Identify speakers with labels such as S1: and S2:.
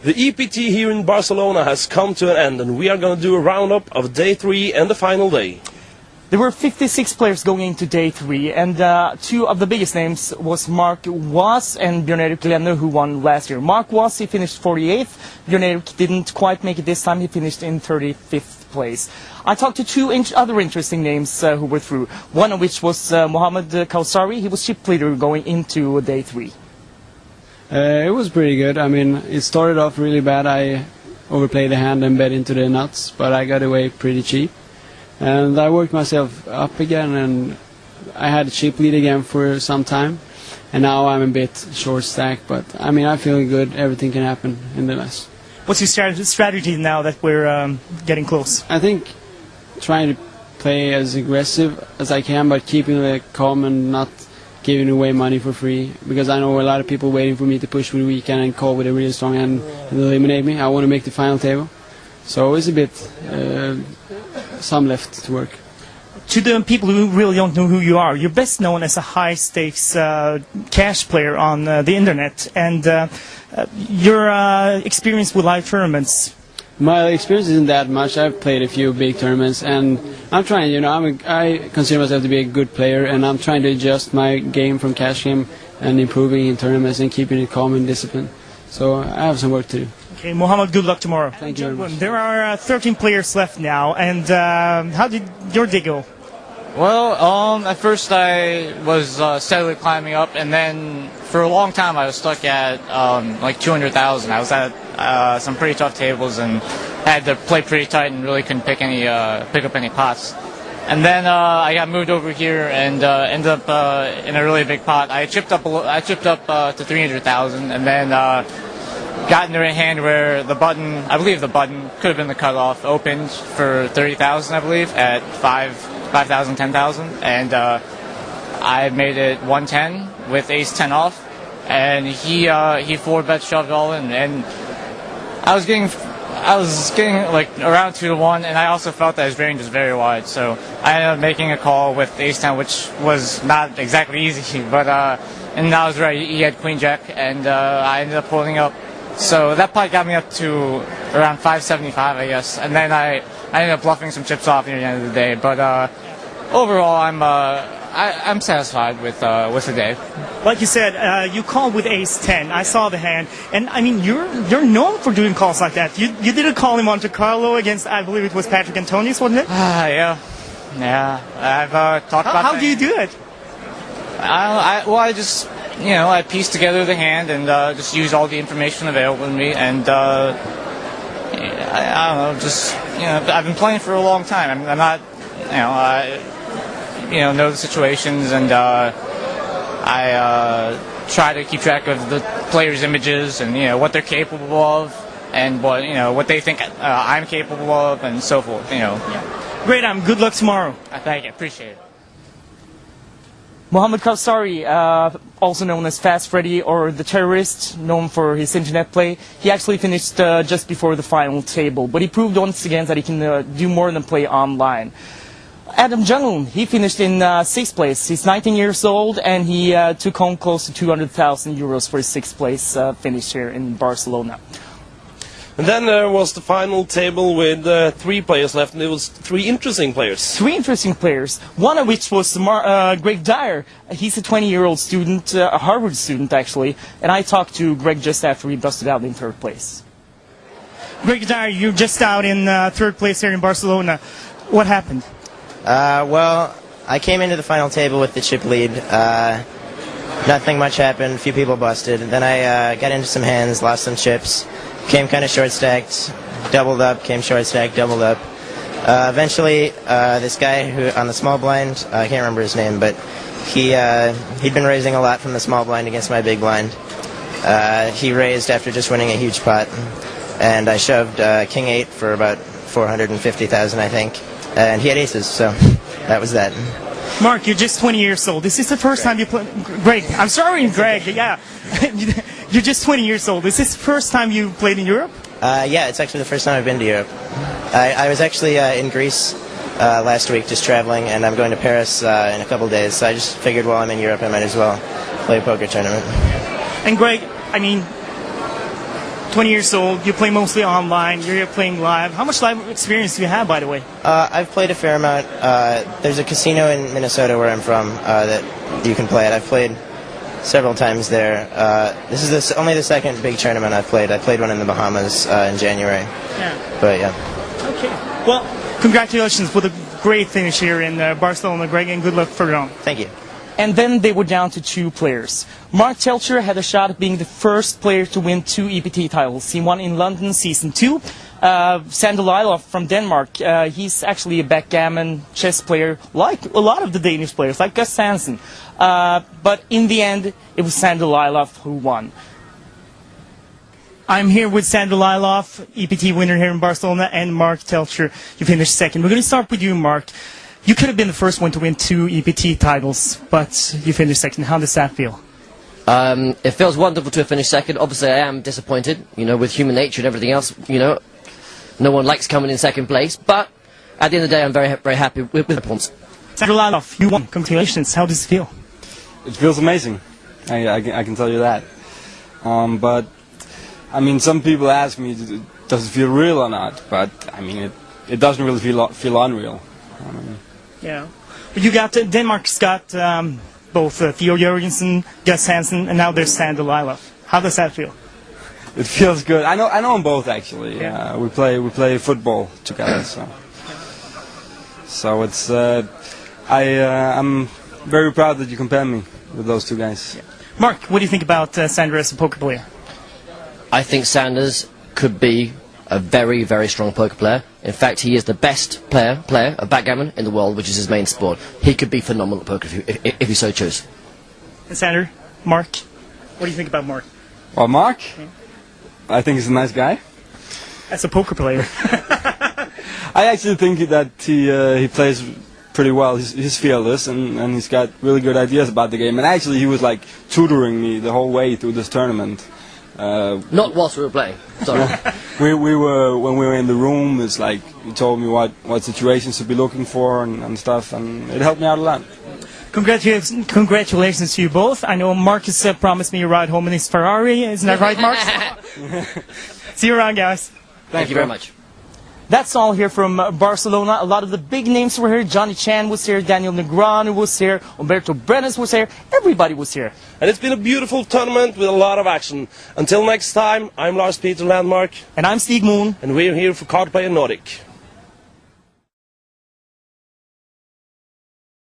S1: The EPT here in Barcelona has come to an end, and we are going to do a roundup of day 3 and the final day.
S2: There were 56 players going into day 3, and two of the biggest names was Mark Was and Bjørn-Erik Lenne, who won last year. Mark Was, he finished 48th. Bjørn-Erik didn't quite make it this time. He finished in 35th place. I talked to two other interesting names who were through, one of which was Mohamed Kausari. He was chip leader going into day 3.
S3: It was pretty good. I mean, it started off really bad. I overplayed the hand and bet into the nuts, but I got away pretty cheap. And I worked myself up again, and I had a chip lead again for some time. And now I'm a bit short stacked, but I mean, I'm feeling good. Everything can happen in the last.
S2: What's your strategy now that we're getting close?
S3: I think trying to play as aggressive as I can, but keeping it calm and not giving away money for free, because I know a lot of people waiting for me to push for the weekend and call with a really strong hand and eliminate me. I want to make the final table, so it's a bit some left to work.
S2: To the people who really don't know who you are, you're best known as a high-stakes cash player on the internet, and your experience with live tournaments.
S3: My experience isn't that much. I've played a few big tournaments, and I'm trying, you know, I consider myself to be a good player, and I'm trying to adjust my game from cash game and improving in tournaments and keeping it calm and disciplined. So I have some work to do.
S2: Okay, Mohamed, good luck tomorrow.
S3: Thank you very much.
S2: There are 13 players left now, and how did your day go?
S4: Well, at first I was steadily climbing up, and then for a long time I was stuck at like 200,000. I was at some pretty tough tables and had to play pretty tight and really couldn't pick up any pots. And then I got moved over here and ended up in a really big pot. I chipped up to 300,000, and then got into a hand where I believe the button could have been the cutoff, opened for 30,000, I believe, at 5,000, 10,000, and I made it 110 with ace 10 off, and he 4-bet shoved all in, and I was getting like around 2-1, and I also felt that his range was very wide, so I ended up making a call with ace 10, which was not exactly easy, but and I was right. He had queen jack, and I ended up holding up. So that pot got me up to around 575, I guess, and then I ended up bluffing some chips off near the end of the day. But overall, I'm satisfied with the day.
S2: Like you said, you called with ace 10. I saw the hand, and I mean you're known for doing calls like that. You didn't call in Monte Carlo against, I believe it was Patrick Antonius, wasn't it?
S4: Yeah. I've talked about.
S2: How do you do it?
S4: I just, you know, I pieced together the hand and just used all the information available to me, and I don't know, just, you know, I've been playing for a long time. I'm not, you know the situations, and I try to keep track of the players' images and, you know, what they're capable of and what they think I'm capable of and so forth. You know.
S2: Yeah. Great. Good luck tomorrow.
S4: Thank you. Appreciate it.
S2: Mohamed Kausari, also known as Fast Freddy or the Terrorist, known for his internet play, he actually finished just before the final table, but he proved once again that he can do more than play online. Adam Junglund, he finished in 6th place. He's 19 years old, and he took home close to 200,000 euros for his 6th place finish here in Barcelona.
S1: And then there was the final table with 3 players left, and it was 3 interesting players.
S2: 3 interesting players, one of which was Greg Dyer. He's a 20-year-old student, a Harvard student actually, and I talked to Greg just after he busted out in 3rd place. Greg Dyer, you're just out in 3rd place here in Barcelona. What happened?
S5: Well, I came into the final table with the chip lead. Nothing much happened, a few people busted. Then I got into some hands, lost some chips. Came kind of short-stacked, doubled up, came short-stacked, doubled up. Eventually, this guy who on the small blind, I can't remember his name, but he'd been raising a lot from the small blind against my big blind. He raised after just winning a huge pot, and I shoved King 8 for about 450,000, I think, and he had aces, so that was that.
S2: Mark, you're just 20 years old. This is the first time you play. Greg, I'm sorry, Greg. Yeah. You're just 20 years old. Is this the first time you played in Europe?
S5: Yeah, it's actually the first time I've been to Europe. I was actually in Greece last week just traveling, and I'm going to Paris in a couple days, so I just figured while I'm in Europe I might as well play a poker tournament.
S2: And Greg, I mean, 20 years old, you play mostly online, you're here playing live. How much live experience do you have, by the way?
S5: I've played a fair amount. There's a casino in Minnesota where I'm from that you can play at. I've played several times there. This is only the second big tournament I've played. I played one in the Bahamas in January.
S2: Yeah.
S5: But yeah.
S2: Okay. Well, congratulations with a great finish here in Barcelona, Greg, and good luck further on.
S5: Thank you.
S2: And then they were down to 2 players. Mark Telcher had a shot at being the first player to win 2 EPT titles. He won in London Season 2. Sander Lylov from Denmark, he's actually a backgammon chess player, like a lot of the Danish players, like Gus Hansen. But in the end, it was Sander Lylov who won. I'm here with Sander Lylov, EPT winner here in Barcelona, and Mark Telcher. You finished second. We're going to start with you, Mark. You could have been the first one to win 2 EPT titles, but you finished second. How does that feel?
S6: It feels wonderful to have finished second. Obviously, I am disappointed, with human nature and everything else, no one likes coming in second place, but at the end of the day, I'm very, very happy with the performance.
S2: Sander Lylov, you won. Congratulations. How does it feel?
S3: It feels amazing. I can tell you that. But, I mean, some people ask me, does it feel real or not? But, I mean, it doesn't really feel unreal.
S2: Yeah. But you got, Denmark's got both Theo Jørgensen, Gus Hansen, and now there's Sander Lylov. How does that feel?
S3: It feels good. I know them both actually.
S2: Yeah.
S3: We play football together, so it's I'm very proud that you compare me with those 2 guys.
S2: Yeah. Mark, what do you think about Sander as a poker player?
S6: I think Sanders could be a very, very strong poker player. In fact, he is the best player of backgammon in the world, which is his main sport. He could be phenomenal at poker if he so chose.
S2: And Sander, Mark, what do you think about Mark?
S3: Well, Mark, I think he's a nice guy.
S2: As a poker player.
S3: I actually think that he plays pretty well. He's fearless and he's got really good ideas about the game. And actually, he was like tutoring me the whole way through this tournament.
S6: Not whilst we were playing. Sorry.
S3: we were when we were in the room. It's like he told me what situations to be looking for and stuff, and it helped me out a lot.
S2: Congratulations to you both. I know Marcus promised me a ride home in his Ferrari. Isn't that right, Mark? See you around, guys.
S6: Thank you very much.
S2: That's all here from Barcelona. A lot of the big names were here. Johnny Chan was here. Daniel Negreanu was here. Umberto Brenes was here. Everybody was here.
S1: And it's been a beautiful tournament with a lot of action. Until next time, I'm Lars Peter Landmark.
S2: And I'm Stig Moon.
S1: And we're here for Card Player Nordic.